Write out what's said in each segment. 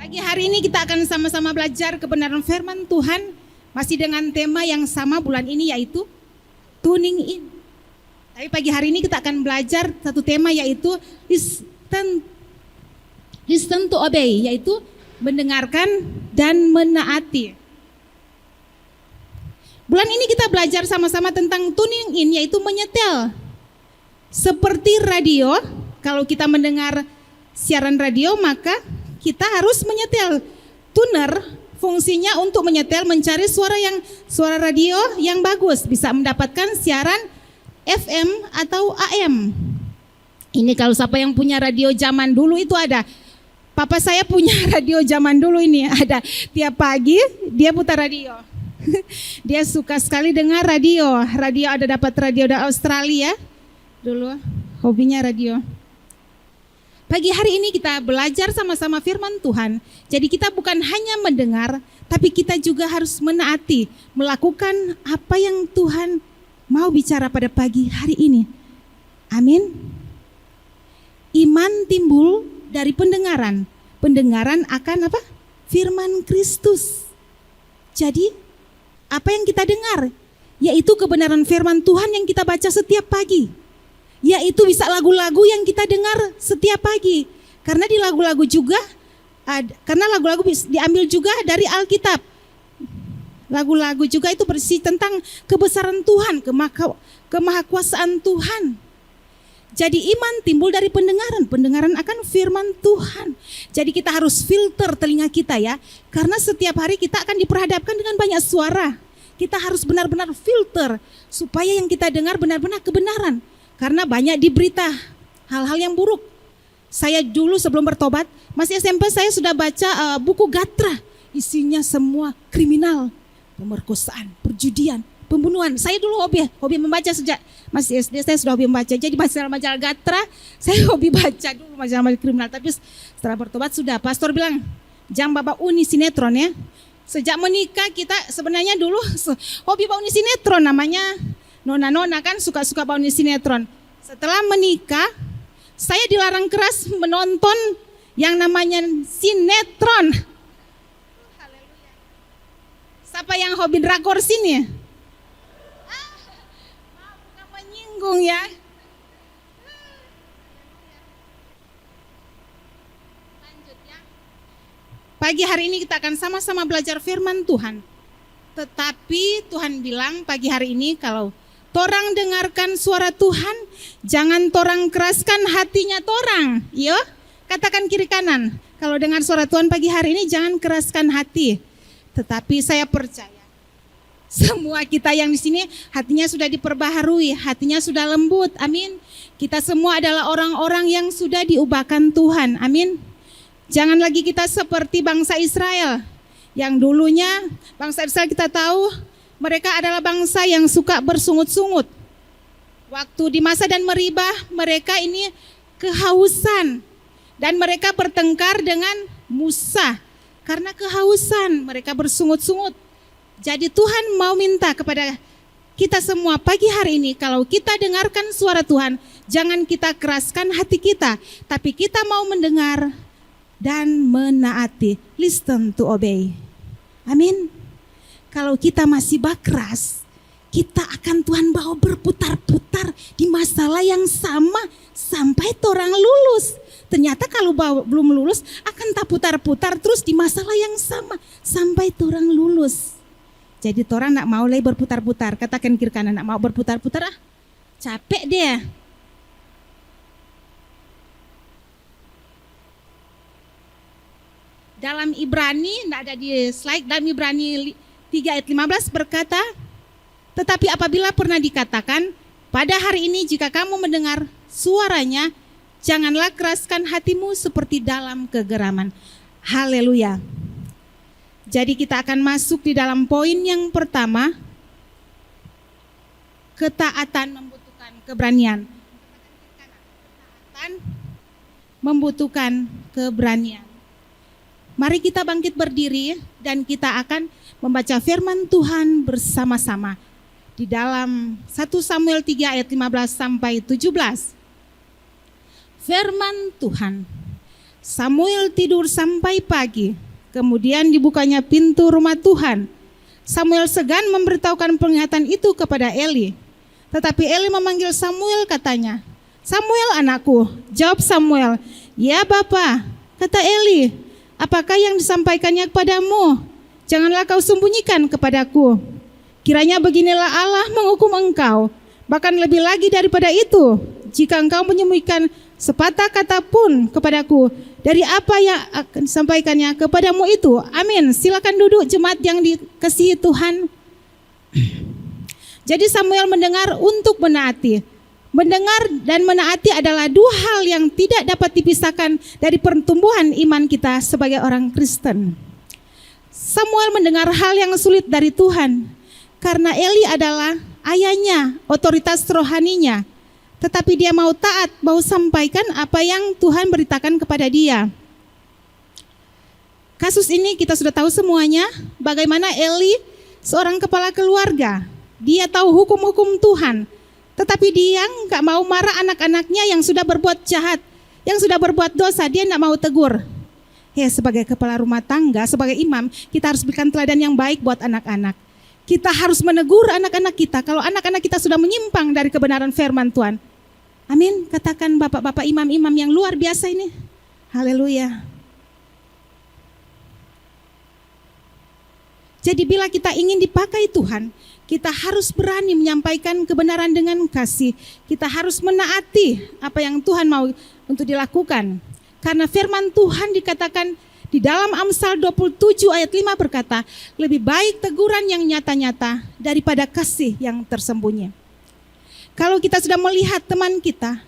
Pagi hari ini kita akan sama-sama belajar kebenaran firman Tuhan, masih dengan tema yang sama bulan ini, yaitu tuning in. Tapi pagi hari ini kita akan belajar satu tema, yaitu listen to obey, yaitu mendengarkan dan menaati. Bulan ini kita belajar sama-sama tentang tuning in, yaitu menyetel. Seperti radio, kalau kita mendengar siaran radio maka kita harus menyetel. Tuner fungsinya untuk menyetel, mencari suara radio yang bagus, bisa mendapatkan siaran FM atau AM. Ini kalau siapa yang punya radio zaman dulu itu ada. Papa saya punya radio zaman dulu ini, ada. Tiap pagi dia putar radio. Dia suka sekali dengar radio. Radio ada, dapat radio dari Australia dulu, hobinya radio. Pagi hari ini kita belajar sama-sama firman Tuhan. Jadi kita bukan hanya mendengar, tapi kita juga harus menaati, melakukan apa yang Tuhan mau bicara pada pagi hari ini. Amin. Iman timbul dari pendengaran. Pendengaran akan apa? Firman Kristus. Jadi apa yang kita dengar? Yaitu kebenaran firman Tuhan yang kita baca setiap pagi. Yaitu bisa lagu-lagu yang kita dengar setiap pagi. Karena di lagu-lagu juga, karena lagu-lagu diambil juga dari Alkitab. Lagu-lagu juga itu berisi tentang kebesaran Tuhan, kemahakuasaan Tuhan. Jadi iman timbul dari pendengaran, pendengaran akan firman Tuhan. Jadi kita harus filter telinga kita ya, karena setiap hari kita akan diperhadapkan dengan banyak suara. Kita harus benar-benar filter supaya yang kita dengar benar-benar kebenaran. Karena banyak di berita hal-hal yang buruk. Saya dulu sebelum bertobat, masih SMP, saya sudah baca buku Gatra. Isinya semua kriminal, pemerkosaan, perjudian, pembunuhan. Saya dulu hobi membaca sejak masih SD, saya sudah hobi membaca. Jadi majalah Gatra, saya hobi baca dulu majalah kriminal. Tapi setelah bertobat sudah, pastor bilang, jangan bawa uni sinetron ya. Sejak menikah kita sebenarnya dulu hobi bawa uni sinetron, namanya Nona-nona kan suka-suka bawa sinetron. Setelah menikah, saya dilarang keras menonton yang namanya sinetron. Siapa yang hobi drakor sini? Bukan menyinggung ya. Lanjut ya. Pagi hari ini kita akan sama-sama belajar firman Tuhan. Tetapi Tuhan bilang pagi hari ini, kalau torang dengarkan suara Tuhan, jangan torang keraskan hatinya torang. Yo, katakan kiri kanan. Kalau dengar suara Tuhan pagi hari ini, jangan keraskan hati. Tetapi saya percaya, semua kita yang di sini hatinya sudah diperbaharui, hatinya sudah lembut. Amin. Kita semua adalah orang-orang yang sudah diubahkan Tuhan. Amin. Jangan lagi kita seperti bangsa Israel. Yang dulunya bangsa Israel kita tahu, mereka adalah bangsa yang suka bersungut-sungut. Waktu di Masa dan Meribah, mereka ini kehausan. Dan mereka bertengkar dengan Musa. Karena kehausan, mereka bersungut-sungut. Jadi Tuhan mau minta kepada kita semua pagi hari ini, kalau kita dengarkan suara Tuhan, jangan kita keraskan hati kita. Tapi kita mau mendengar dan menaati. Listen to obey. Amin. Kalau kita masih keras, kita akan Tuhan bawa berputar-putar di masalah yang sama sampai orang lulus. Ternyata kalau belum lulus akan tak putar-putar terus di masalah yang sama sampai orang lulus. Jadi orang nak mau lagi berputar-putar. Katakan kiri kanan, nak mau berputar-putar capek dia. Dalam Ibrani, tidak ada di slide, dalam Ibrani 3 ayat 15 berkata, tetapi apabila pernah dikatakan, pada hari ini jika kamu mendengar suaranya, janganlah keraskan hatimu seperti dalam kegeraman. Haleluya. Jadi kita akan masuk di dalam poin yang pertama, ketaatan membutuhkan keberanian. Ketaatan membutuhkan keberanian. Mari kita bangkit berdiri dan kita akan membaca firman Tuhan bersama-sama di dalam 1 Samuel 3 ayat 15 sampai 17. Firman Tuhan, Samuel tidur sampai pagi. Kemudian dibukanya pintu rumah Tuhan. Samuel segan memberitahukan peringatan itu kepada Eli. Tetapi Eli memanggil Samuel, katanya, "Samuel anakku." Jawab Samuel, "Ya Bapa." Kata Eli, "Apakah yang disampaikannya kepadamu? Janganlah kau sembunyikan kepadaku. Kiranya beginilah Allah menghukum engkau, bahkan lebih lagi daripada itu, jika engkau menyembunyikan sepatah kata pun kepadaku dari apa yang akan disampaikannya kepadamu itu." Amin. Silakan duduk jemaat yang dikasihi Tuhan. Jadi Samuel mendengar untuk menaati. Mendengar dan menaati adalah dua hal yang tidak dapat dipisahkan dari pertumbuhan iman kita sebagai orang Kristen. Samuel mendengar hal yang sulit dari Tuhan karena Eli adalah ayahnya, otoritas rohaninya. Tetapi dia mau taat, mau sampaikan apa yang Tuhan beritakan kepada dia. Kasus ini kita sudah tahu semuanya, bagaimana Eli seorang kepala keluarga. Dia tahu hukum-hukum Tuhan, tetapi dia nggak mau marah anak-anaknya yang sudah berbuat jahat, yang sudah berbuat dosa, dia nggak mau tegur. Sebagai kepala rumah tangga, sebagai imam, kita harus berikan teladan yang baik buat anak-anak. Kita harus menegur anak-anak kita kalau anak-anak kita sudah menyimpang dari kebenaran firman Tuhan. Amin. Katakan bapak-bapak imam-imam yang luar biasa ini. Haleluya. Jadi bila kita ingin dipakai Tuhan, kita harus berani menyampaikan kebenaran dengan kasih. Kita harus menaati apa yang Tuhan mau untuk dilakukan. Karena firman Tuhan dikatakan di dalam Amsal 27 ayat 5 berkata, lebih baik teguran yang nyata-nyata daripada kasih yang tersembunyi. Kalau kita sudah melihat teman kita,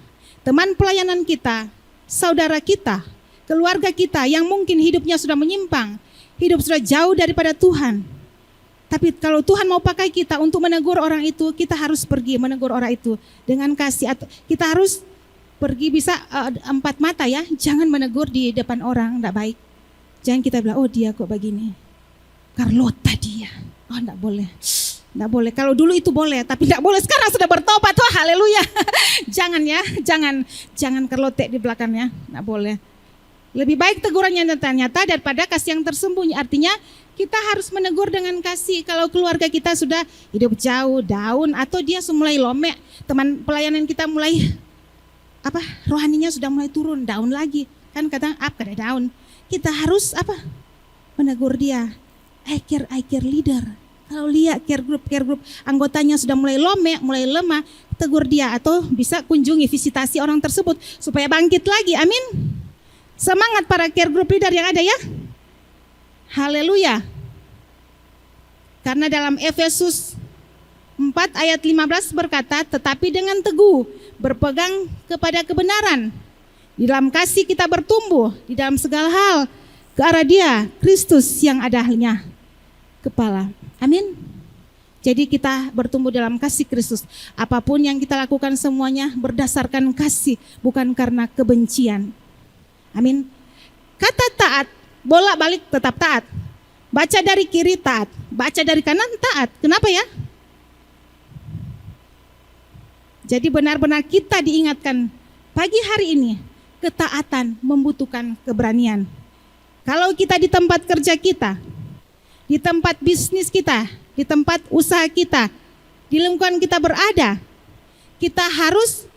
teman pelayanan kita, saudara kita, keluarga kita yang mungkin hidupnya sudah menyimpang, hidup sudah jauh daripada Tuhan. Tapi kalau Tuhan mau pakai kita untuk menegur orang itu, kita harus pergi menegur orang itu dengan kasih. Kita harus pergi bisa empat mata ya, jangan menegur di depan orang, enggak baik. Jangan kita bilang, oh dia kok begini, Carlota dia, oh enggak boleh. Enggak boleh, kalau dulu itu boleh, tapi enggak boleh sekarang sudah bertobat, wah haleluya. Jangan ya, jangan Carlote di belakangnya, enggak boleh. Lebih baik teguran yang nyata-nyata daripada kasih yang tersembunyi. Artinya kita harus menegur dengan kasih. Kalau keluarga kita sudah hidup jauh, down, atau dia mulai lomek, teman pelayanan kita mulai rohaninya sudah mulai turun, down lagi. Kan kadang up, kadang down. Kita harus menegur dia. I care leader. Kalau lihat care group anggotanya sudah mulai lomek, mulai lemah, tegur dia atau bisa kunjungi visitasi orang tersebut supaya bangkit lagi. Amin. Semangat para care group leader yang ada ya. Haleluya. Karena dalam Efesus 4 ayat 15 berkata, tetapi dengan teguh berpegang kepada kebenaran, di dalam kasih kita bertumbuh di dalam segala hal ke arah Dia, Kristus yang adanya kepala. Amin. Jadi kita bertumbuh dalam kasih Kristus. Apapun yang kita lakukan semuanya berdasarkan kasih, bukan karena kebencian. Amin. Kata taat, bolak-balik tetap taat. Baca dari kiri taat, baca dari kanan taat. Kenapa ya? Jadi benar-benar kita diingatkan pagi hari ini, ketaatan membutuhkan keberanian. Kalau kita di tempat kerja kita, di tempat bisnis kita, di tempat usaha kita, di lingkungan kita berada, kita harus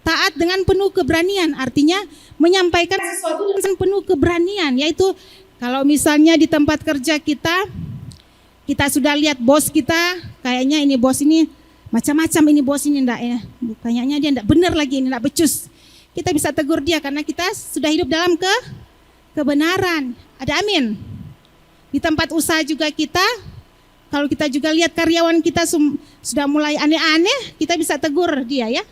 taat dengan penuh keberanian. Artinya menyampaikan sesuatu dengan penuh keberanian, yaitu kalau misalnya di tempat kerja kita sudah lihat bos kita, kayaknya ini bos ini macam-macam, ini bos ini enggak ya, kayaknya dia enggak benar lagi, ini enggak becus. Kita bisa tegur dia karena kita sudah hidup dalam kebenaran. Ada amin. Di tempat usaha juga kita, kalau kita juga lihat karyawan kita sudah mulai aneh-aneh, kita bisa tegur dia ya.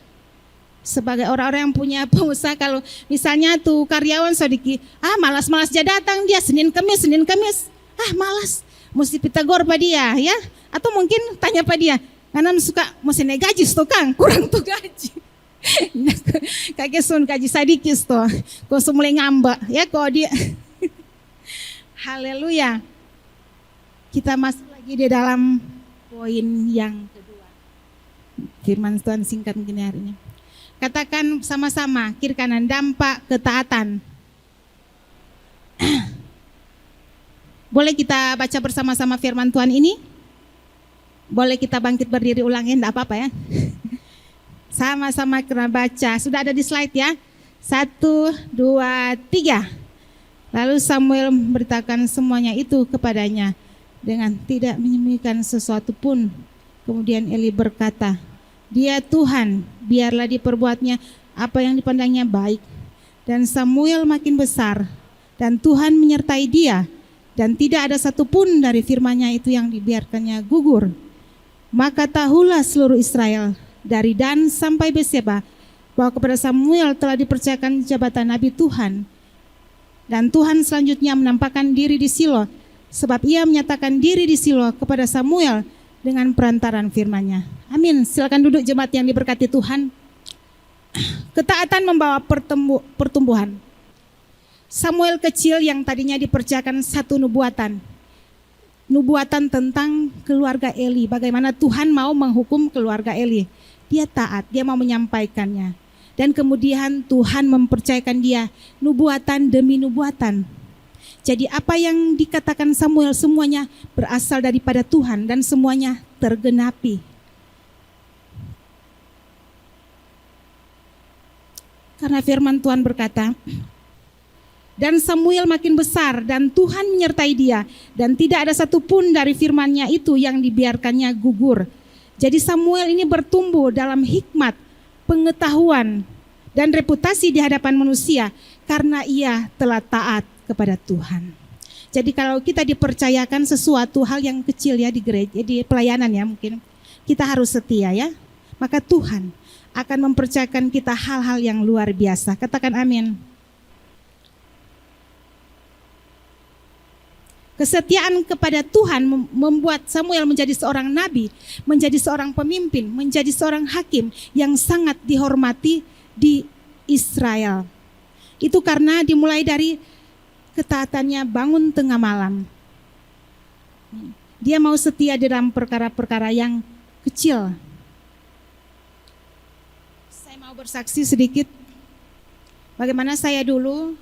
Sebagai orang-orang yang punya pengusaha, kalau misalnya tuh karyawan sedikit, malas-malas dia datang, dia Senin Kamis, malas, mesti ditegur pada dia ya. Atau mungkin tanya pada dia, karena suka mesti naik gaji tuh Kang, kurang tuh gaji. Kakek sun gaji sadikis tuh, kok mulai ngambek ya kok dia. Haleluya. Kita masuk lagi di dalam poin yang kedua. Firman Tuhan singkat mungkin hari ini. Katakan sama-sama, kiri kanan, dampak ketaatan. Boleh kita baca bersama-sama firman Tuhan ini? Boleh kita bangkit berdiri ulangin, enggak apa-apa ya. Sama-sama kita baca. Sudah ada di slide ya. 1, 2, 3. Lalu Samuel memberitakan semuanya itu kepadanya dengan tidak menyembunyikan sesuatu pun. Kemudian Eli berkata, "Dia Tuhan, biarlah diperbuatnya apa yang dipandangnya baik." Dan Samuel makin besar, dan Tuhan menyertai dia, dan tidak ada satupun dari firman-Nya itu yang dibiarkannya gugur. Maka tahulah seluruh Israel dari Dan sampai Berseba bahwa kepada Samuel telah dipercayakan jabatan Nabi Tuhan. Dan Tuhan selanjutnya menampakkan diri di Silo, sebab ia menyatakan diri di Silo kepada Samuel dengan perantaran firman-Nya. Amin. Silakan duduk jemaat yang diberkati Tuhan. Ketaatan membawa pertumbuhan. Samuel kecil yang tadinya dipercayakan satu nubuatan tentang keluarga Eli, bagaimana Tuhan mau menghukum keluarga Eli. Dia taat, dia mau menyampaikannya. Dan kemudian Tuhan mempercayakan dia nubuatan demi nubuatan. Jadi apa yang dikatakan Samuel semuanya berasal daripada Tuhan dan semuanya tergenapi. Karena firman Tuhan berkata, dan Samuel makin besar dan Tuhan menyertai dia, dan tidak ada satupun dari firman-Nya itu yang dibiarkannya gugur. Jadi Samuel ini bertumbuh dalam hikmat, pengetahuan, dan reputasi di hadapan manusia karena ia telah taat kepada Tuhan. Jadi kalau kita dipercayakan sesuatu hal yang kecil ya di gereja, di pelayanan ya mungkin, kita harus setia ya. Maka Tuhan akan mempercayakan kita hal-hal yang luar biasa. Katakan amin. Kesetiaan kepada Tuhan membuat Samuel menjadi seorang nabi, menjadi seorang pemimpin, menjadi seorang hakim yang sangat dihormati di Israel. Itu karena dimulai dari ketaatannya bangun tengah malam. Dia mau setia dalam perkara-perkara yang kecil. Saya mau bersaksi sedikit bagaimana saya dulu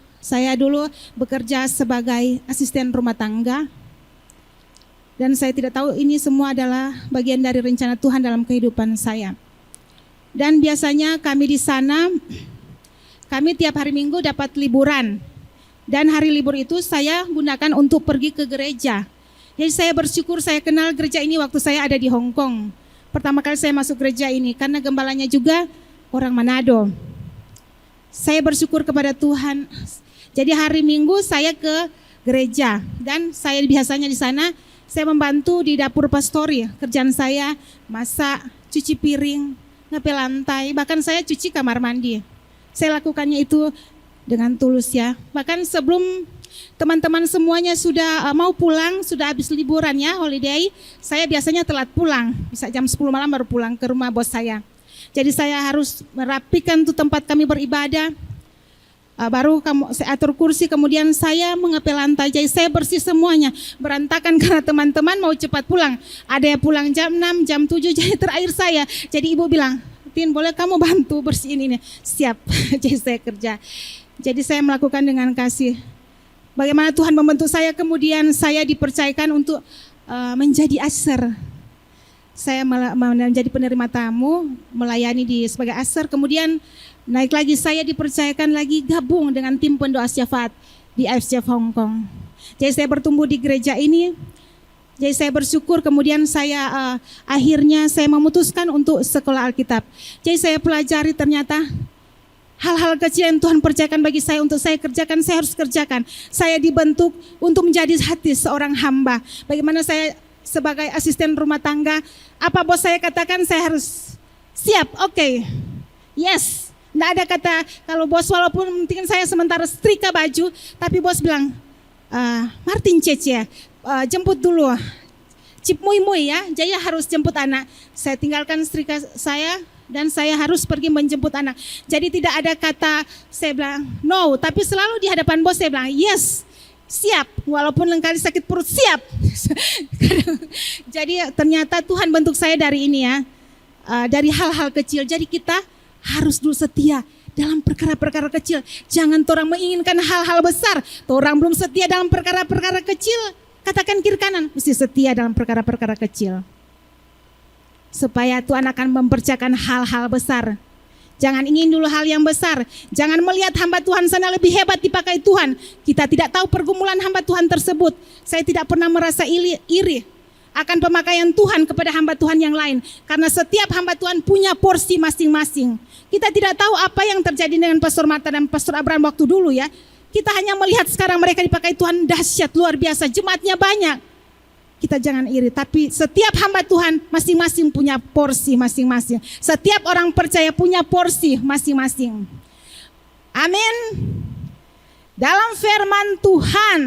bekerja sebagai asisten rumah tangga. Dan saya tidak tahu ini semua adalah bagian dari rencana Tuhan dalam kehidupan saya. Dan biasanya kami di sana, kami tiap hari Minggu dapat liburan. Dan hari libur itu saya gunakan untuk pergi ke gereja. Jadi saya bersyukur saya kenal gereja ini waktu saya ada di Hong Kong. Pertama kali saya masuk gereja ini karena gembalanya juga orang Manado. Saya bersyukur kepada Tuhan. Jadi hari Minggu saya ke gereja dan saya biasanya di sana saya membantu di dapur pastori. Kerjaan saya masak, cuci piring, ngepel lantai, bahkan saya cuci kamar mandi. Saya lakukannya itu dengan tulus ya. Bahkan sebelum teman-teman semuanya sudah mau pulang, sudah habis liburan ya, holiday, saya biasanya telat pulang. Bisa jam 10 malam baru pulang ke rumah bos saya. Jadi saya harus merapikan tuh tempat kami beribadah. Baru saya atur kursi, kemudian saya mengepel lantai. Jadi saya bersih semuanya, berantakan karena teman-teman mau cepat pulang. Ada yang pulang jam 6, jam 7, jadi terakhir saya. Jadi ibu bilang, Tin boleh kamu bantu bersihin ini? Siap, jadi saya kerja. Jadi saya melakukan dengan kasih. Bagaimana Tuhan membentuk saya, kemudian saya dipercayakan untuk menjadi usher. Saya menjadi penerima tamu, melayani sebagai usher, kemudian naik lagi saya dipercayakan lagi gabung dengan tim pendoa syafaat di IFCF Hong Kong. Jadi saya bertumbuh di gereja ini. Jadi saya bersyukur, kemudian saya akhirnya saya memutuskan untuk sekolah Alkitab. Jadi saya pelajari ternyata hal-hal kecil yang Tuhan percayakan bagi saya untuk saya kerjakan, saya harus kerjakan. Saya dibentuk untuk menjadi hati seorang hamba. Bagaimana saya sebagai asisten rumah tangga, apa bos saya katakan saya harus siap, oke, yes. Nggak ada kata kalau bos walaupun mungkin saya sementara setrika baju, tapi bos bilang, Martin Cece, jemput dulu, Cip Mui Mui ya, jadi harus jemput anak. Saya tinggalkan setrika saya dan saya harus pergi menjemput anak. Jadi tidak ada kata saya bilang no, tapi selalu di hadapan bos saya bilang yes. Siap, walaupun lengkali sakit perut, siap. Jadi ternyata Tuhan bentuk saya dari ini ya, dari hal-hal kecil. Jadi kita harus dulu setia dalam perkara-perkara kecil. Jangan torang menginginkan hal-hal besar. Torang belum setia dalam perkara-perkara kecil. Katakan kiri kanan, mesti setia dalam perkara-perkara kecil. Supaya Tuhan akan mempercayakan hal-hal besar. Jangan ingin dulu hal yang besar. Jangan melihat hamba Tuhan sana lebih hebat dipakai Tuhan. Kita tidak tahu pergumulan hamba Tuhan tersebut. Saya tidak pernah merasa iri akan pemakaian Tuhan kepada hamba Tuhan yang lain. Karena setiap hamba Tuhan punya porsi masing-masing. Kita tidak tahu apa yang terjadi dengan Pastor Marta dan Pastor Abraham waktu dulu ya. Kita hanya melihat sekarang mereka dipakai Tuhan dahsyat, luar biasa. Jemaatnya banyak. Kita jangan iri. Tapi setiap hamba Tuhan masing-masing punya porsi masing-masing. Setiap orang percaya punya porsi masing-masing. Amin. Dalam firman Tuhan,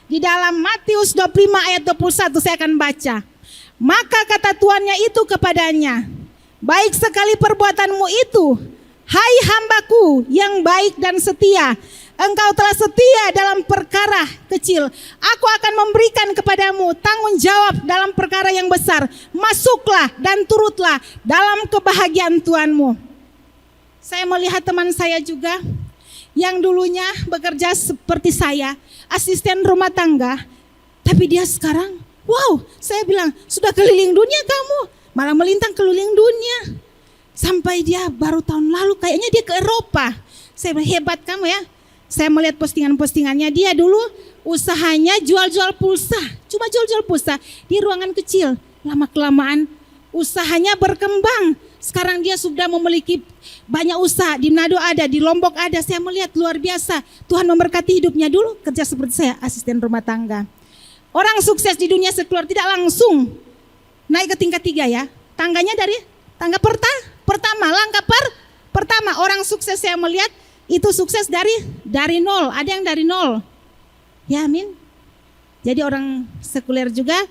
di dalam Matius 25 ayat 21 saya akan baca. Maka kata tuannya itu kepadanya, baik sekali perbuatanmu itu, hai hambaku yang baik dan setia. Engkau telah setia dalam perkara kecil. Aku akan memberikan kepadamu tanggung jawab dalam perkara yang besar. Masuklah dan turutlah dalam kebahagiaan Tuhanmu. Saya melihat teman saya juga yang dulunya bekerja seperti saya, asisten rumah tangga, tapi dia sekarang, wow, saya bilang, sudah keliling dunia kamu, malah melintang keliling dunia. Sampai dia baru tahun lalu, kayaknya dia ke Eropa. Saya bilang, hebat kamu ya. Saya melihat postingan-postingannya, dia dulu usahanya jual-jual pulsa, cuma jual-jual pulsa di ruangan kecil. Lama-kelamaan usahanya berkembang. Sekarang dia sudah memiliki banyak usaha, di Manado ada, di Lombok ada. Saya melihat luar biasa. Tuhan memberkati hidupnya. Dulu kerja seperti saya, asisten rumah tangga. Orang sukses di dunia sekuler tidak langsung naik ke tingkat 3 ya. Tangganya dari tangga pertama, langkah pertama. Orang sukses saya melihat itu sukses dari nol. Ada yang dari nol. Ya amin. Jadi orang sekuler juga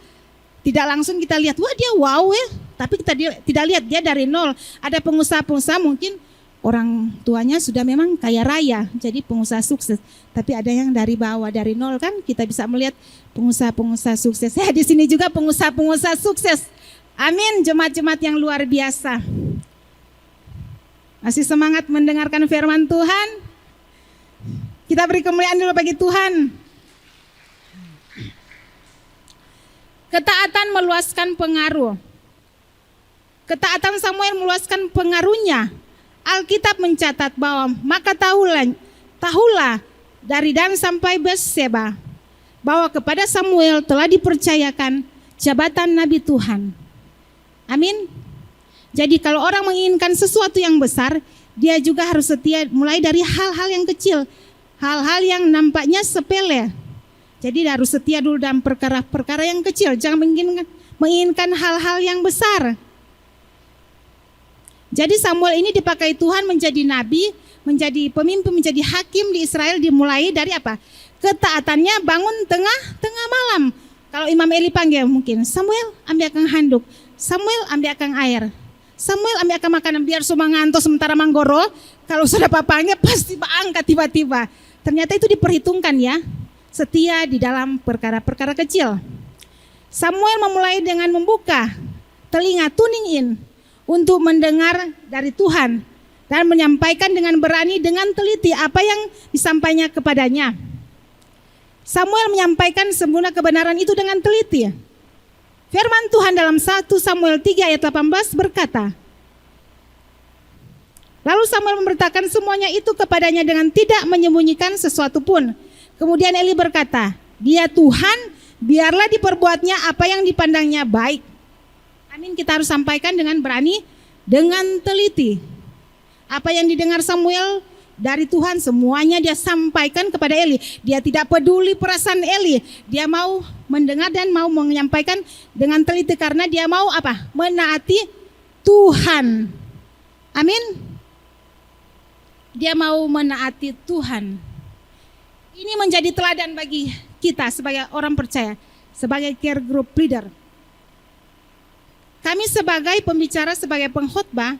tidak langsung kita lihat, wah dia wow ya. Tapi kita tidak lihat dia dari nol. Ada pengusaha-pengusaha mungkin orang tuanya sudah memang kaya raya, jadi pengusaha sukses. Tapi ada yang dari bawah, dari nol kan kita bisa melihat pengusaha-pengusaha sukses. Saya di sini juga pengusaha-pengusaha sukses. Amin, jemaat-jemaat yang luar biasa. Masih semangat mendengarkan firman Tuhan? Kita beri kemuliaan dulu bagi Tuhan. Ketaatan meluaskan pengaruh. Ketaatan Samuel meluaskan pengaruhnya. Alkitab mencatat bahwa maka tahulah dari Dan sampai Berseba bahwa kepada Samuel telah dipercayakan jabatan Nabi Tuhan. Amin. Jadi kalau orang menginginkan sesuatu yang besar, dia juga harus setia mulai dari hal-hal yang kecil, hal-hal yang nampaknya sepele. Jadi harus setia dulu dalam perkara-perkara yang kecil, jangan menginginkan hal-hal yang besar. Jadi Samuel ini dipakai Tuhan menjadi nabi, menjadi pemimpin, menjadi hakim di Israel dimulai dari apa? Ketaatannya bangun tengah malam. Kalau Imam Eli panggil mungkin, Samuel ambil akang handuk, Samuel ambil akang air, Samuel ambil akang makanan biar semua ngantos sementara manggoro. Kalau sudah papanya pasti angkat tiba-tiba. Ternyata itu diperhitungkan ya, setia di dalam perkara-perkara kecil. Samuel memulai dengan membuka telinga, tuning in, untuk mendengar dari Tuhan dan menyampaikan dengan berani, dengan teliti apa yang disampaikannya kepadanya. Samuel menyampaikan semua kebenaran itu dengan teliti. Firman Tuhan dalam 1 Samuel 3 ayat 18 berkata, lalu Samuel memberitakan semuanya itu kepadanya dengan tidak menyembunyikan sesuatu pun. Kemudian Eli berkata, dia Tuhan, biarlah diperbuatnya apa yang dipandangnya baik. Amin, kita harus sampaikan dengan berani, dengan teliti. Apa yang didengar Samuel dari Tuhan semuanya dia sampaikan kepada Eli. Dia tidak peduli perasaan Eli. Dia mau mendengar dan mau menyampaikan dengan teliti karena dia mau apa? Menaati Tuhan. Amin. Dia mau menaati Tuhan. Ini menjadi teladan bagi kita sebagai orang percaya, sebagai care group leader. Kami sebagai pembicara, sebagai pengkhotbah,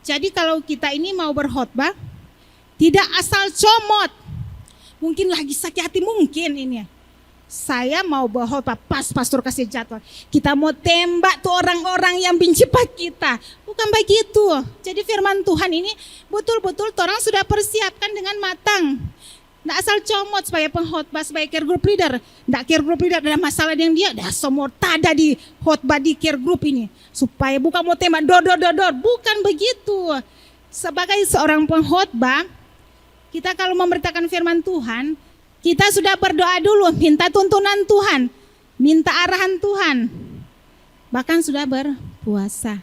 jadi kalau kita ini mau berkhotbah, tidak asal comot. Mungkin lagi sakit hati mungkin ini ya. Saya mau berkhotbah pas pastor kasih jadwal. Kita mau tembak tuh orang-orang yang benci kita. Bukan begitu. Jadi firman Tuhan ini betul-betul orang sudah persiapkan dengan matang. Nggak asal comot sebagai pengkhotbah, sebagai care group leader. Nggak care group leader ada masalah dengan dia, dah semua tada di khotbah di care group ini. Supaya bukan mau tembak dor. Bukan begitu. Sebagai seorang pengkhotbah, kita kalau memberitakan firman Tuhan, kita sudah berdoa dulu, minta tuntunan Tuhan, minta arahan Tuhan. Bahkan sudah berpuasa.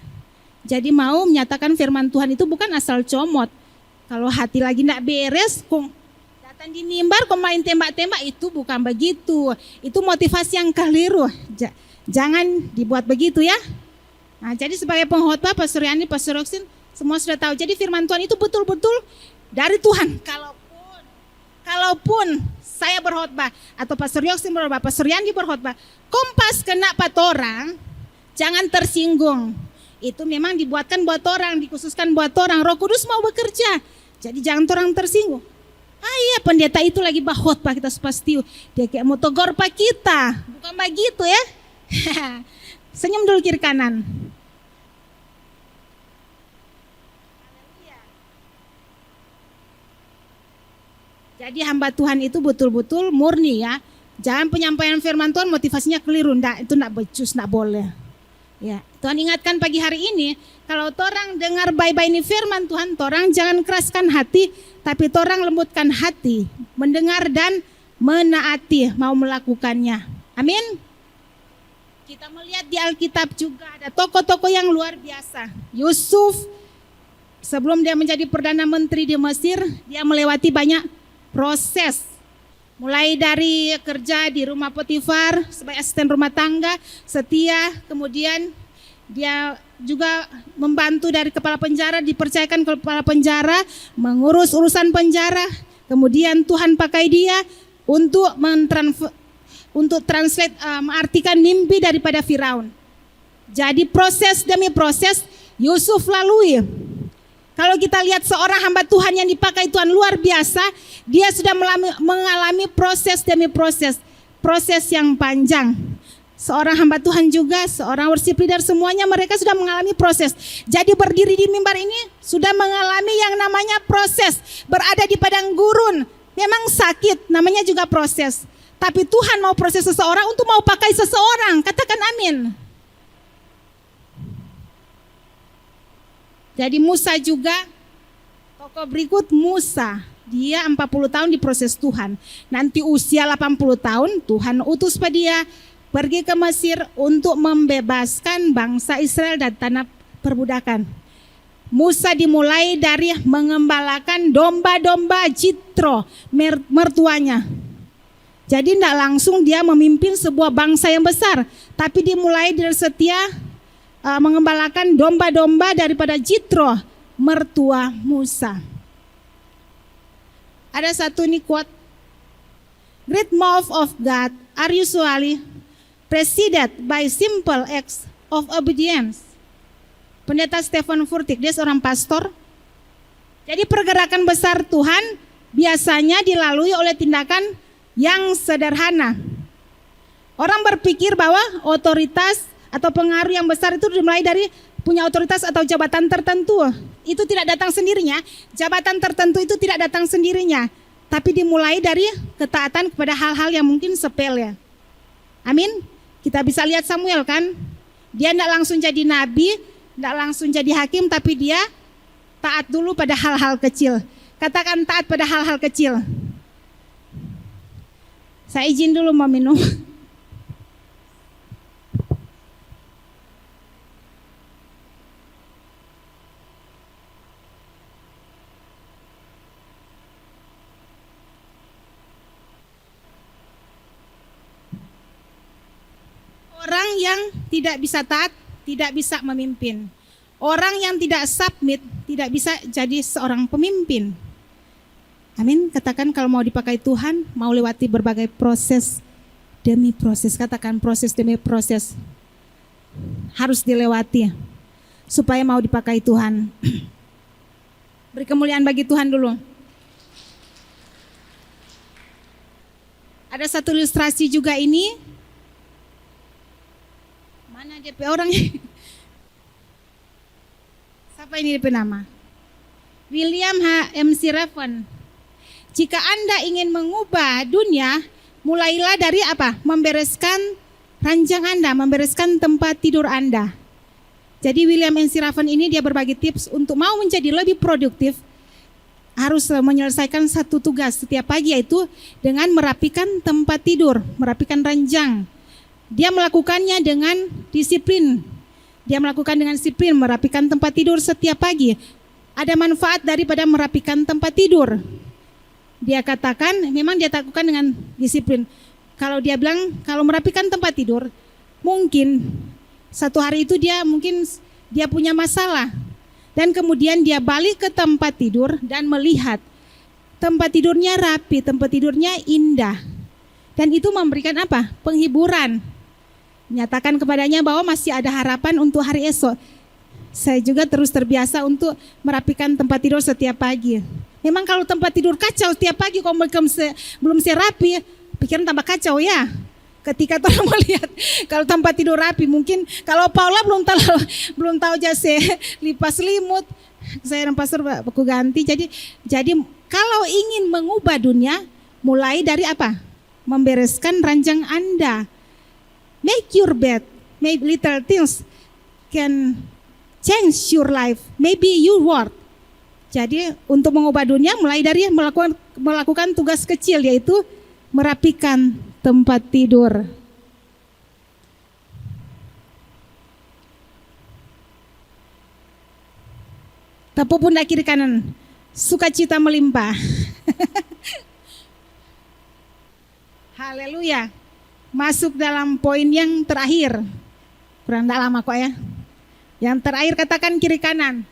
Jadi mau menyatakan firman Tuhan itu bukan asal comot. Kalau hati lagi tidak beres, kok datang di mimbar, kok main tembak-tembak, itu bukan begitu. Itu motivasi yang keliru. Jangan dibuat begitu ya. Nah, jadi sebagai pengkhotbah, Pastor Yani, Pastor Roxin, semua sudah tahu. Jadi firman Tuhan itu betul-betul dari Tuhan. Kalaupun saya berkhotbah atau Pastor Yosin berkhotbah, Pastor Yandi berkhotbah, kompas kena pat orang, jangan tersinggung. Itu memang dibuatkan buat orang, dikhususkan buat orang. Roh Kudus mau bekerja, jadi jangan orang tersinggung. Iya, pendeta itu lagi berkhotbah, kita pasti dia kayak mau tegur pak kita, bukan begitu ya. Senyum dulu kiri kanan. Jadi hamba Tuhan itu betul-betul murni ya. Jangan penyampaian firman Tuhan motivasinya keliru, itu enggak becus, enggak boleh. Ya, Tuhan ingatkan pagi hari ini, kalau torang dengar baik-baik ini firman Tuhan, torang jangan keraskan hati, tapi torang lembutkan hati, mendengar dan menaati, mau melakukannya. Amin. Kita melihat di Alkitab juga ada tokoh-tokoh yang luar biasa. Yusuf, sebelum dia menjadi Perdana Menteri di Mesir, dia melewati banyak proses. Mulai dari kerja di rumah Potifar sebagai asisten rumah tangga, setia, kemudian dia juga membantu dari kepala penjara, dipercayakan kepala penjara, mengurus urusan penjara. Kemudian Tuhan pakai dia untuk mengartikan mimpi daripada Firaun. Jadi proses demi proses Yusuf lalui. Kalau kita lihat seorang hamba Tuhan yang dipakai Tuhan luar biasa, dia sudah mengalami proses demi proses yang panjang. Seorang hamba Tuhan juga, seorang worship leader, semuanya mereka sudah mengalami proses. Jadi berdiri di mimbar ini sudah mengalami yang namanya proses. Berada di padang gurun, memang sakit, namanya juga proses. Tapi Tuhan mau proses seseorang untuk mau pakai seseorang, katakan amin. Jadi Musa juga, tokoh berikut Musa, dia 40 tahun diproses Tuhan. Nanti usia 80 tahun Tuhan utus pada dia pergi ke Mesir untuk membebaskan bangsa Israel dari tanah perbudakan. Musa dimulai dari mengembalakan domba-domba Jitro, mertuanya. Jadi tidak langsung dia memimpin sebuah bangsa yang besar, tapi dimulai dari setia mengembalakan domba-domba daripada Jitro, mertua Musa. Ada satu nih quote, great move of God are usually preceded by simple acts of obedience. Pendeta Stephen Furtick, dia seorang pastor. Jadi pergerakan besar Tuhan biasanya dilalui oleh tindakan yang sederhana. Orang berpikir bahwa otoritas atau pengaruh yang besar itu dimulai dari punya otoritas atau jabatan tertentu. Itu tidak datang sendirinya. Jabatan tertentu itu tidak datang sendirinya, tapi dimulai dari ketaatan kepada hal-hal yang mungkin sepele. Amin. Kita bisa lihat Samuel kan, dia tidak langsung jadi nabi, tidak langsung jadi hakim, tapi dia taat dulu pada hal-hal kecil. Katakan taat pada hal-hal kecil. Saya izin dulu mau minum. Orang yang tidak bisa taat, tidak bisa memimpin. Orang yang tidak submit, tidak bisa jadi seorang pemimpin. Amin. Katakan kalau mau dipakai Tuhan, mau lewati berbagai proses demi proses. Katakan proses demi proses. Harus dilewati supaya mau dipakai Tuhan. Beri kemuliaan bagi Tuhan dulu. Ada satu ilustrasi juga ini. Mana DP orang? Siapa ini DP nama? William MC Raven. Jika Anda ingin mengubah dunia, mulailah dari apa? Membereskan ranjang Anda, membereskan tempat tidur Anda. Jadi William MC Raven ini dia berbagi tips untuk mau menjadi lebih produktif, harus menyelesaikan satu tugas setiap pagi, yaitu dengan merapikan tempat tidur, merapikan ranjang. Dia melakukannya dengan disiplin. Dia melakukan dengan disiplin, merapikan tempat tidur setiap pagi. Ada manfaat daripada merapikan tempat tidur. Dia katakan memang dia lakukan dengan disiplin. Kalau dia bilang kalau merapikan tempat tidur, mungkin satu hari itu dia punya masalah. Dan kemudian dia balik ke tempat tidur dan melihat tempat tidurnya rapi, tempat tidurnya indah. Dan itu memberikan apa? Penghiburan. Menyatakan kepadanya bahwa masih ada harapan untuk hari esok. Saya juga terus terbiasa untuk merapikan tempat tidur setiap pagi. Memang kalau tempat tidur kacau setiap pagi, kalau belum rapi, pikiran tambah kacau ya. Ketika orang melihat kalau tempat tidur rapi, mungkin kalau Paula belum tahu jasa lipas selimut, saya dan pastor aku ganti. Jadi kalau ingin mengubah dunia, mulai dari apa? Membereskan ranjang Anda. Make your bed. Maybe little things can change your life. Maybe your world. Jadi untuk mengubah dunia, mulai dari melakukan tugas kecil, yaitu merapikan tempat tidur. Tepuk pundak kiri kanan, sukacita melimpah. Haleluya. Masuk dalam poin yang terakhir. Kurang lama kok ya. Yang terakhir katakan kiri kanan.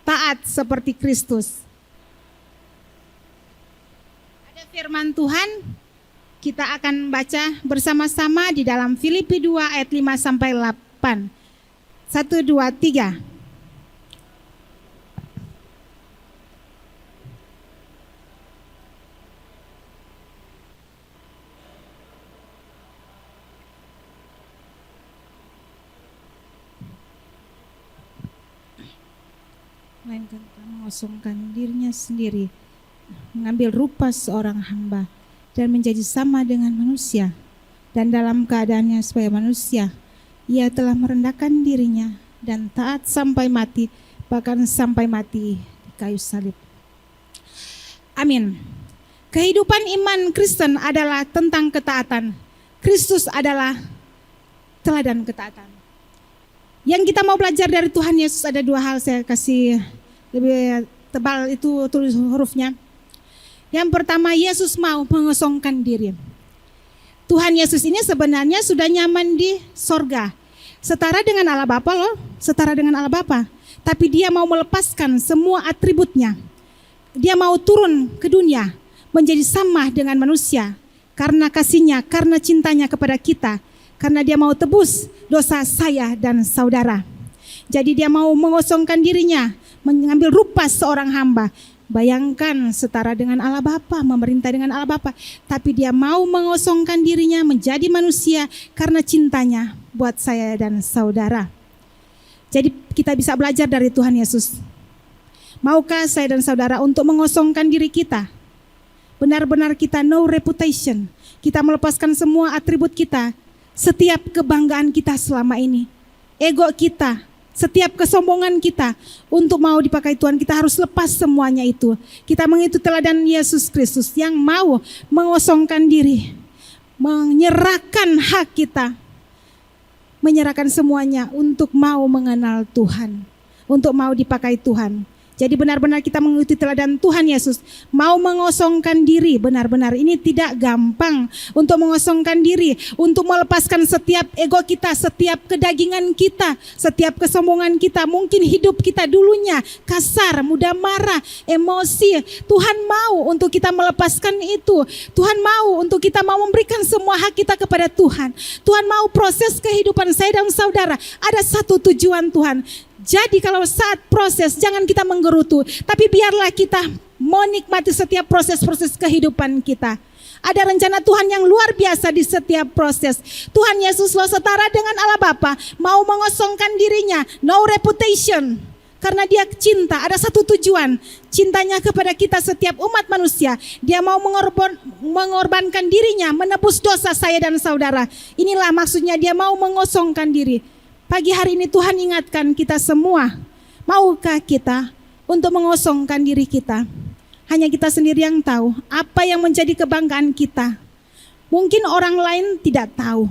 Taat seperti Kristus. Ada firman Tuhan. Kita akan baca bersama-sama di dalam Filipi 2 ayat 5 sampai 8. 1, 2, 3. Melainkan mengosongkan dirinya sendiri, mengambil rupa seorang hamba, dan menjadi sama dengan manusia. Dan dalam keadaannya sebagai manusia, ia telah merendahkan dirinya dan taat sampai mati, bahkan sampai mati di kayu salib. Amin. Kehidupan iman Kristen adalah tentang ketaatan. Kristus adalah teladan ketaatan. Yang kita mau belajar dari Tuhan Yesus ada dua hal, saya kasih lebih tebal itu tulis hurufnya. Yang pertama, Yesus mau mengosongkan diri. Tuhan Yesus ini sebenarnya sudah nyaman di sorga. Setara dengan Allah Bapa loh, setara dengan Allah Bapa. Tapi dia mau melepaskan semua atributnya. Dia mau turun ke dunia, menjadi sama dengan manusia. Karena kasihnya, karena cintanya kepada kita. Karena dia mau tebus dosa saya dan saudara. Jadi dia mau mengosongkan dirinya, mengambil rupa seorang hamba. Bayangkan setara dengan Allah Bapa, memerintah dengan Allah Bapa. Tapi dia mau mengosongkan dirinya menjadi manusia karena cintanya buat saya dan saudara. Jadi kita bisa belajar dari Tuhan Yesus. Maukah saya dan saudara untuk mengosongkan diri kita? Benar-benar kita no reputation. Kita melepaskan semua atribut kita. Setiap kebanggaan kita selama ini. Ego kita. Setiap kesombongan kita untuk mau dipakai Tuhan, kita harus lepas semuanya itu. Kita mengikuti teladan Yesus Kristus yang mau mengosongkan diri, menyerahkan hak kita, menyerahkan semuanya untuk mau mengenal Tuhan, untuk mau dipakai Tuhan. Jadi benar-benar kita mengikuti teladan Tuhan Yesus, mau mengosongkan diri benar-benar. Ini tidak gampang untuk mengosongkan diri, untuk melepaskan setiap ego kita, setiap kedagingan kita, setiap kesombongan kita. Mungkin hidup kita dulunya kasar, mudah marah, emosi. Tuhan mau untuk kita melepaskan itu. Tuhan mau untuk kita mau memberikan semua hak kita kepada Tuhan. Tuhan mau proses kehidupan saya dan saudara. Ada satu tujuan Tuhan. Jadi kalau saat proses jangan kita menggerutu, tapi biarlah kita menikmati setiap proses-proses kehidupan kita. Ada rencana Tuhan yang luar biasa di setiap proses. Tuhan Yesus lo setara dengan Allah Bapa, mau mengosongkan dirinya, no reputation. Karena dia cinta, ada satu tujuan, cintanya kepada kita setiap umat manusia. Dia mau mengorbankan dirinya, menebus dosa saya dan saudara. Inilah maksudnya dia mau mengosongkan diri. Pagi hari ini Tuhan ingatkan kita semua, maukah kita untuk mengosongkan diri kita? Hanya kita sendiri yang tahu apa yang menjadi kebanggaan kita. Mungkin orang lain tidak tahu,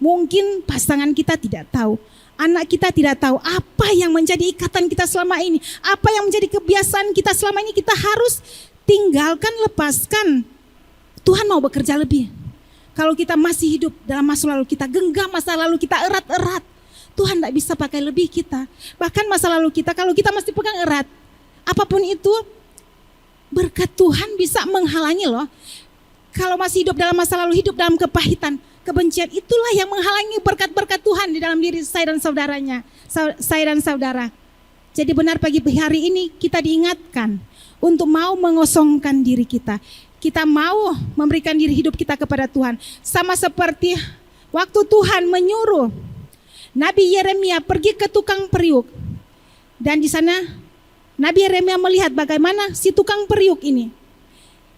mungkin pasangan kita tidak tahu, anak kita tidak tahu apa yang menjadi ikatan kita selama ini, apa yang menjadi kebiasaan kita selama ini. Kita harus tinggalkan, lepaskan. Tuhan mau bekerja lebih. Kalau kita masih hidup dalam masa lalu kita, genggam masa lalu kita erat-erat, Tuhan tidak bisa pakai lebih kita. Bahkan masa lalu kita, kalau kita masih pegang erat, apapun itu, berkat Tuhan bisa menghalangi loh. Kalau masih hidup dalam masa lalu, hidup dalam kepahitan, kebencian, itulah yang menghalangi berkat-berkat Tuhan di dalam diri saya dan saudara. Jadi benar pagi hari ini kita diingatkan untuk mau mengosongkan diri kita. Kita mau memberikan diri hidup kita kepada Tuhan. Sama seperti waktu Tuhan menyuruh Nabi Yeremia pergi ke tukang periuk. Dan di sana Nabi Yeremia melihat bagaimana si tukang periuk ini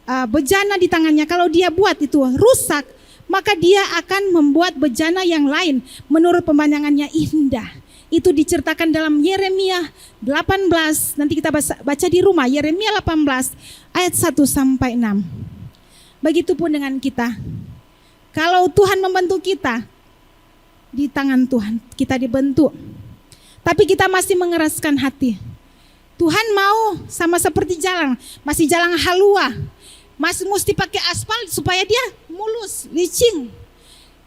bejana di tangannya, kalau dia buat itu rusak, maka dia akan membuat bejana yang lain menurut pemandangannya indah. Itu diceritakan dalam Yeremia 18, nanti kita baca di rumah, Yeremia 18 ayat 1 sampai 6. Begitupun dengan kita. Kalau Tuhan membentuk kita, di tangan Tuhan kita dibentuk. Tapi kita masih mengeraskan hati. Tuhan mau sama seperti jalan, masih jalan halua, masih mesti pakai aspal supaya dia mulus, licin.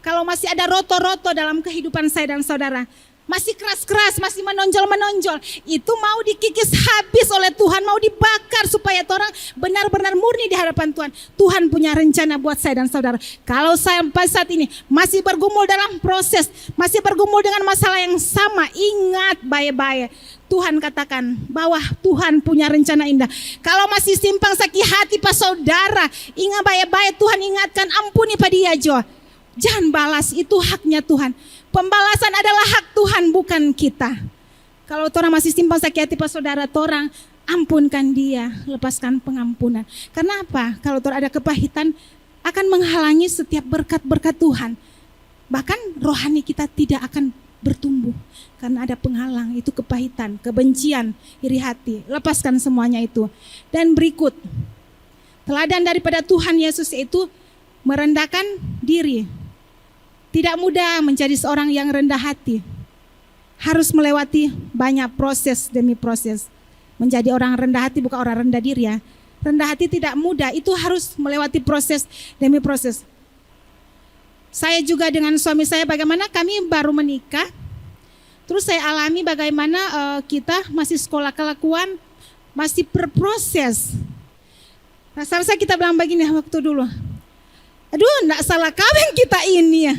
Kalau masih ada roto-roto dalam kehidupan saya dan saudara, masih keras-keras, masih menonjol-menonjol, itu mau dikikis habis oleh Tuhan, mau dibakar supaya orang benar-benar murni di hadapan Tuhan. Tuhan punya rencana buat saya dan saudara. Kalau sampai saat ini masih bergumul dalam proses, masih bergumul dengan masalah yang sama, ingat baik-baik. Tuhan katakan bahwa Tuhan punya rencana indah. Kalau masih simpang sakit hati pas saudara, ingat baik-baik, Tuhan ingatkan, ampuni pada dia Jo. Jangan balas, itu haknya Tuhan. Pembalasan adalah hak Tuhan, bukan kita. Kalau orang masih simpang sakit hati pas saudara, orang ampunkan dia, lepaskan pengampunan. Karena apa? Kalau orang ada kepahitan, akan menghalangi setiap berkat-berkat Tuhan. Bahkan rohani kita tidak akan bertumbuh. Karena ada penghalang, itu kepahitan, kebencian, iri hati. Lepaskan semuanya itu. Dan berikut, teladan daripada Tuhan Yesus itu merendahkan diri. Tidak mudah menjadi seorang yang rendah hati. Harus melewati banyak proses demi proses. Menjadi orang rendah hati bukan orang rendah diri ya. Rendah hati tidak mudah, itu harus melewati proses demi proses. Saya juga dengan suami saya, bagaimana kami baru menikah. Terus saya alami bagaimana kita masih sekolah kelakuan, masih berproses. Rasa-rasa kita bilang begini waktu dulu. Aduh, enggak salah kawin kita ini ya.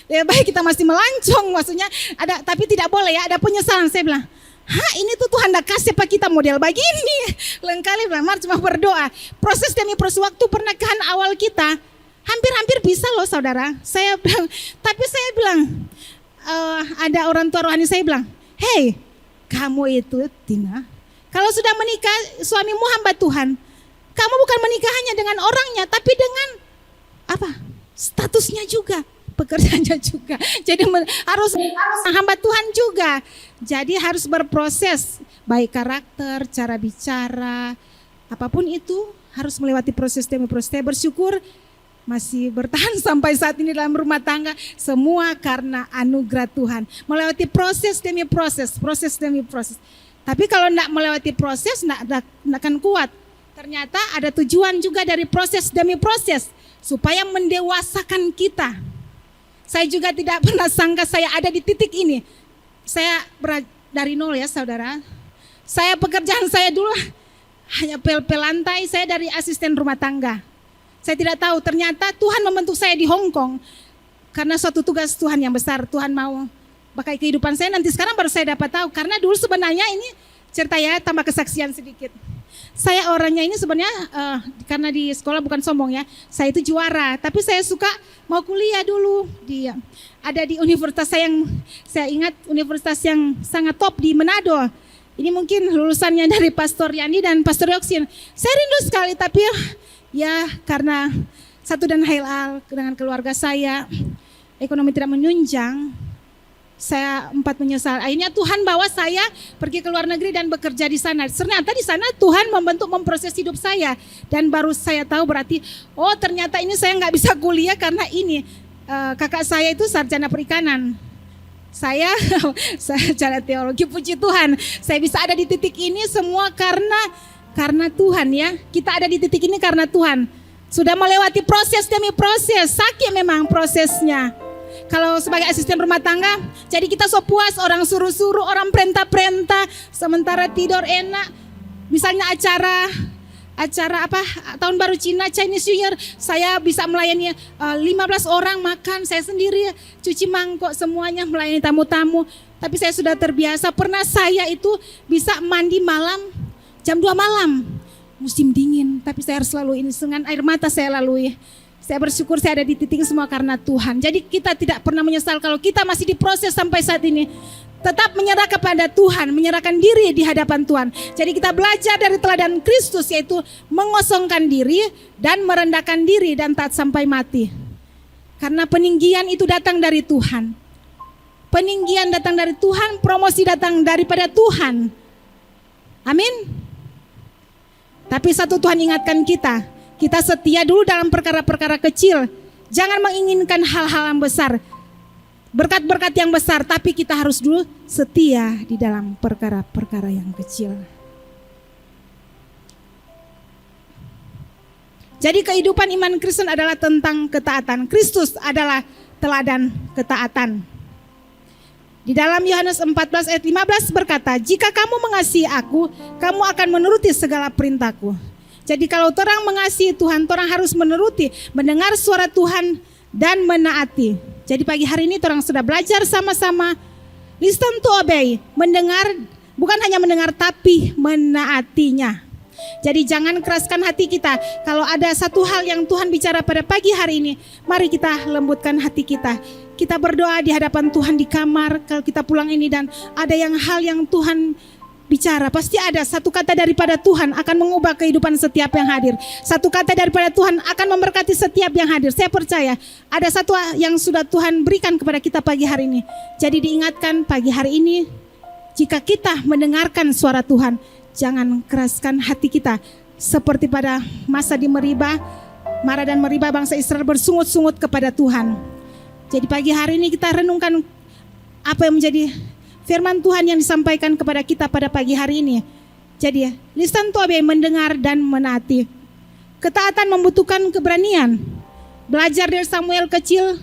Ya baik kita masih melancong, maksudnya ada, tapi tidak boleh ya, ada penyesalan. Saya bilang, ini tuh Tuhan enggak kasih apa kita model begini. Lengkali bilang, cuma berdoa. Proses demi proses, waktu pernikahan awal kita, hampir-hampir bisa loh saudara. Saya bilang, tapi saya bilang, ada orang tua rohani saya bilang, hey, kamu itu Tina, kalau sudah menikah suamimu hamba Tuhan, kamu bukan menikah hanya dengan orangnya, tapi dengan apa? Statusnya juga, pekerjaannya juga. Jadi harus hamba Tuhan juga. Jadi harus berproses, baik karakter, cara bicara, apapun itu harus melewati proses demi proses. Saya bersyukur masih bertahan sampai saat ini dalam rumah tangga, semua karena anugerah Tuhan. Melewati proses demi proses, proses demi proses. Tapi kalau tidak melewati proses, tidak akan kuat. Ternyata ada tujuan juga dari proses demi proses, supaya mendewasakan kita. Saya juga tidak pernah sangka saya ada di titik ini. Saya dari nol ya saudara. Saya pekerjaan saya dulu hanya pel-pel lantai, saya dari asisten rumah tangga. Saya tidak tahu, ternyata Tuhan membentuk saya di Hong Kong karena suatu tugas Tuhan yang besar. Tuhan mau pakai kehidupan saya, nanti sekarang baru saya dapat tahu. Karena dulu sebenarnya ini cerita ya, tambah kesaksian sedikit. Saya orangnya ini sebenarnya karena di sekolah bukan sombong ya, saya itu juara. Tapi saya suka mau kuliah dulu. Ada di universitas saya ingat universitas yang sangat top di Manado. Ini mungkin lulusannya dari Pastor Yandi dan Pastor Yoksin. Saya rindu sekali, tapi ya karena satu dan hal dengan keluarga saya, ekonomi tidak menunjang. Saya menyesal. Akhirnya Tuhan bawa saya pergi ke luar negeri dan bekerja di sana. Ternyata di sana Tuhan memproses hidup saya. Dan baru saya tahu berarti, oh ternyata ini saya nggak bisa kuliah karena ini. Kakak saya itu sarjana perikanan. Saya sarjana teologi, puji Tuhan. Saya bisa ada di titik ini semua karena Tuhan ya. Kita ada di titik ini karena Tuhan. Sudah melewati proses demi proses. Sakit memang prosesnya. Kalau sebagai asisten rumah tangga, jadi kita so puas, orang suruh-suruh, orang perintah-perintah, sementara tidur enak. Misalnya acara tahun baru Cina, Chinese New Year, saya bisa melayani 15 orang makan, saya sendiri cuci mangkok semuanya, melayani tamu-tamu. Tapi saya sudah terbiasa, pernah saya itu bisa mandi malam, jam 2 malam, musim dingin, tapi saya harus lalui ini dengan air mata saya lalui. Saya bersyukur saya ada di titik semua karena Tuhan. Jadi kita tidak pernah menyesal kalau kita masih diproses sampai saat ini. Tetap menyerah kepada Tuhan, menyerahkan diri di hadapan Tuhan. Jadi kita belajar dari teladan Kristus, yaitu mengosongkan diri dan merendahkan diri dan taat sampai mati. Karena peninggian itu datang dari Tuhan. Peninggian datang dari Tuhan, promosi datang daripada Tuhan. Amin. Tapi satu Tuhan ingatkan kita setia dulu dalam perkara-perkara kecil. Jangan menginginkan hal-hal yang besar, berkat-berkat yang besar, tapi kita harus dulu setia di dalam perkara-perkara yang kecil. Jadi kehidupan iman Kristen adalah tentang ketaatan. Kristus adalah teladan ketaatan. Di dalam Yohanes 14 ayat 15 berkata, jika kamu mengasihi aku, kamu akan menuruti segala perintahku. Jadi kalau orang mengasihi Tuhan, orang harus menuruti, mendengar suara Tuhan dan menaati. Jadi pagi hari ini orang sudah belajar sama-sama, listen to obey, mendengar, bukan hanya mendengar tapi menaatinya. Jadi jangan keraskan hati kita. Kalau ada satu hal yang Tuhan bicara pada pagi hari ini, mari kita lembutkan hati kita. Kita berdoa di hadapan Tuhan di kamar, kalau kita pulang ini dan ada hal yang Tuhan bicara, pasti ada satu kata daripada Tuhan akan mengubah kehidupan setiap yang hadir. Satu kata daripada Tuhan akan memberkati setiap yang hadir. Saya percaya ada satu yang sudah Tuhan berikan kepada kita pagi hari ini. Jadi diingatkan pagi hari ini, jika kita mendengarkan suara Tuhan, jangan keraskan hati kita. Seperti pada masa di Meribah, Mara dan Meribah, bangsa Israel bersungut-sungut kepada Tuhan. Jadi pagi hari ini kita renungkan apa yang menjadi firman Tuhan yang disampaikan kepada kita pada pagi hari ini. Jadi, listen to obey, mendengar dan menaati. Ketaatan membutuhkan keberanian. Belajar dari Samuel kecil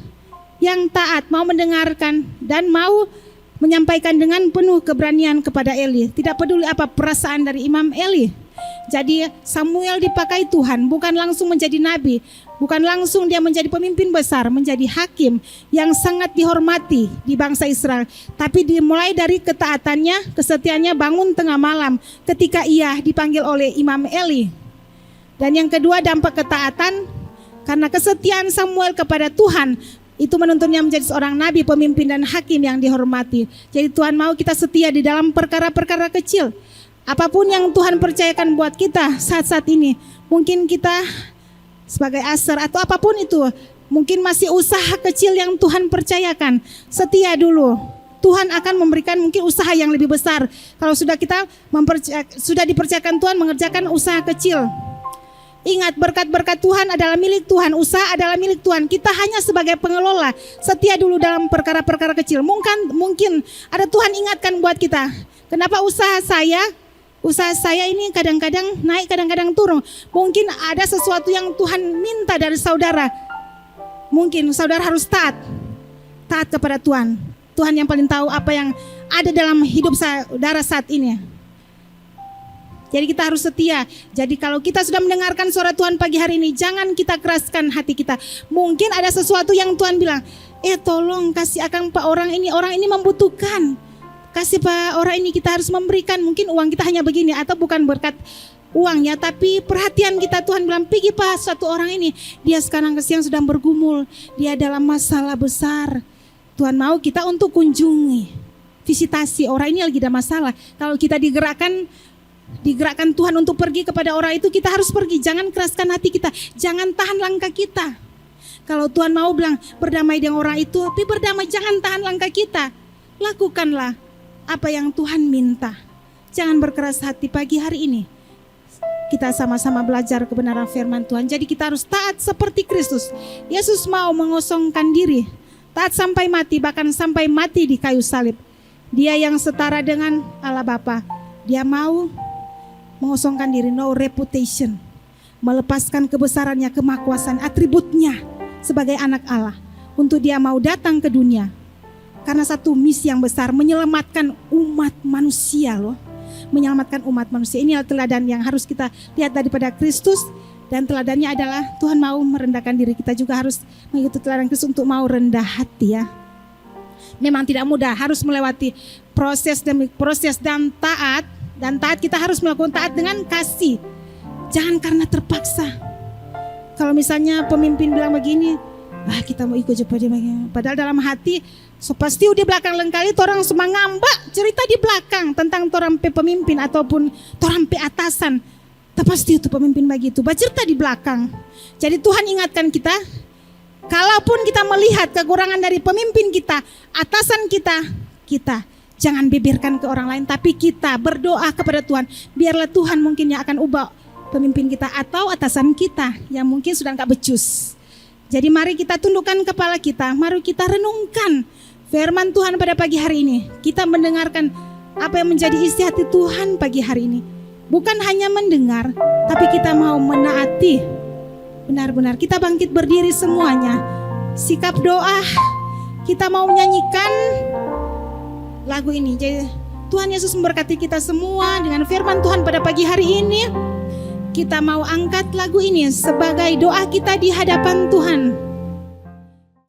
yang taat, mau mendengarkan dan mau menyampaikan dengan penuh keberanian kepada Eli. Tidak peduli apa perasaan dari Imam Eli. Jadi Samuel dipakai Tuhan, bukan langsung menjadi nabi, bukan langsung dia menjadi pemimpin besar, menjadi hakim yang sangat dihormati di bangsa Israel. Tapi dimulai dari ketaatannya, kesetiaannya bangun tengah malam ketika ia dipanggil oleh Imam Eli. Dan yang kedua, dampak ketaatan karena kesetiaan Samuel kepada Tuhan, itu menuntunnya menjadi seorang nabi, pemimpin dan hakim yang dihormati. Jadi Tuhan mau kita setia di dalam perkara-perkara kecil. Apapun yang Tuhan percayakan buat kita saat-saat ini, mungkin kita sebagai aser atau apapun itu, mungkin masih usaha kecil yang Tuhan percayakan, setia dulu. Tuhan akan memberikan mungkin usaha yang lebih besar. Kalau sudah kita sudah dipercayakan Tuhan mengerjakan usaha kecil. Ingat, berkat-berkat Tuhan adalah milik Tuhan, usaha adalah milik Tuhan. Kita hanya sebagai pengelola, setia dulu dalam perkara-perkara kecil. Mungkin ada Tuhan ingatkan buat kita. Kenapa usaha saya ini kadang-kadang naik, kadang-kadang turun. Mungkin ada sesuatu yang Tuhan minta dari saudara. Mungkin saudara harus taat kepada Tuhan. Tuhan yang paling tahu apa yang ada dalam hidup saudara saat ini. Jadi kita harus setia. Jadi kalau kita sudah mendengarkan suara Tuhan pagi hari ini, jangan kita keraskan hati kita. Mungkin ada sesuatu yang Tuhan bilang, tolong kasih akan Pak orang ini membutuhkan. Kasih Pak orang ini, kita harus memberikan, mungkin uang kita hanya begini, atau bukan berkat uangnya, tapi perhatian kita. Tuhan bilang, pergi Pak, satu orang ini, dia sekarang kesiang sedang bergumul, dia dalam masalah besar. Tuhan mau kita untuk kunjungi, visitasi orang ini lagi ada masalah. Kalau kita digerakkan Tuhan untuk pergi kepada orang itu, kita harus pergi. Jangan keraskan hati kita, jangan tahan langkah kita. Kalau Tuhan mau bilang berdamai dengan orang itu, tapi berdamai, jangan tahan langkah kita. Lakukanlah apa yang Tuhan minta. Jangan berkeras hati. Pagi hari ini kita sama-sama belajar kebenaran firman Tuhan. Jadi kita harus taat seperti Kristus. Yesus mau mengosongkan diri, taat sampai mati, bahkan sampai mati di kayu salib. Dia yang setara dengan Allah Bapa. Dia mau mengosongkan diri, no reputation, melepaskan kebesarannya, kemahakuasaan, atributnya sebagai anak Allah, untuk dia mau datang ke dunia karena satu misi yang besar, menyelamatkan umat manusia loh. Menyelamatkan umat manusia. Ini adalah teladan yang harus kita lihat daripada Kristus, dan teladannya adalah Tuhan mau merendahkan diri. Kita juga harus mengikuti teladan Kristus untuk mau rendah hati ya. Memang tidak mudah, harus melewati proses demi proses, dan taat kita harus melakukan taat dengan kasih. Jangan karena terpaksa. Kalau misalnya pemimpin bilang begini, kita mau ikut cepat dia begini. Padahal dalam hati, pasti di belakang lengkali orang semua ngambak cerita di belakang tentang orang pemimpin ataupun orang atasan. Tapi pasti itu pemimpin begitu, bercerita di belakang. Jadi Tuhan ingatkan kita, kalaupun kita melihat kekurangan dari pemimpin kita, atasan kita jangan beberkan ke orang lain, tapi kita berdoa kepada Tuhan. Biarlah Tuhan mungkin yang akan ubah pemimpin kita atau atasan kita yang mungkin sudah gak becus. Jadi mari kita tundukkan kepala kita, mari kita renungkan firman Tuhan pada pagi hari ini. Kita mendengarkan apa yang menjadi isi hati Tuhan pagi hari ini. Bukan hanya mendengar, tapi kita mau menaati. Benar-benar kita bangkit berdiri semuanya. Sikap doa, kita mau nyanyikan lagu ini. Jadi Tuhan Yesus memberkati kita semua dengan firman Tuhan pada pagi hari ini. Kita mau angkat lagu ini sebagai doa kita di hadapan Tuhan.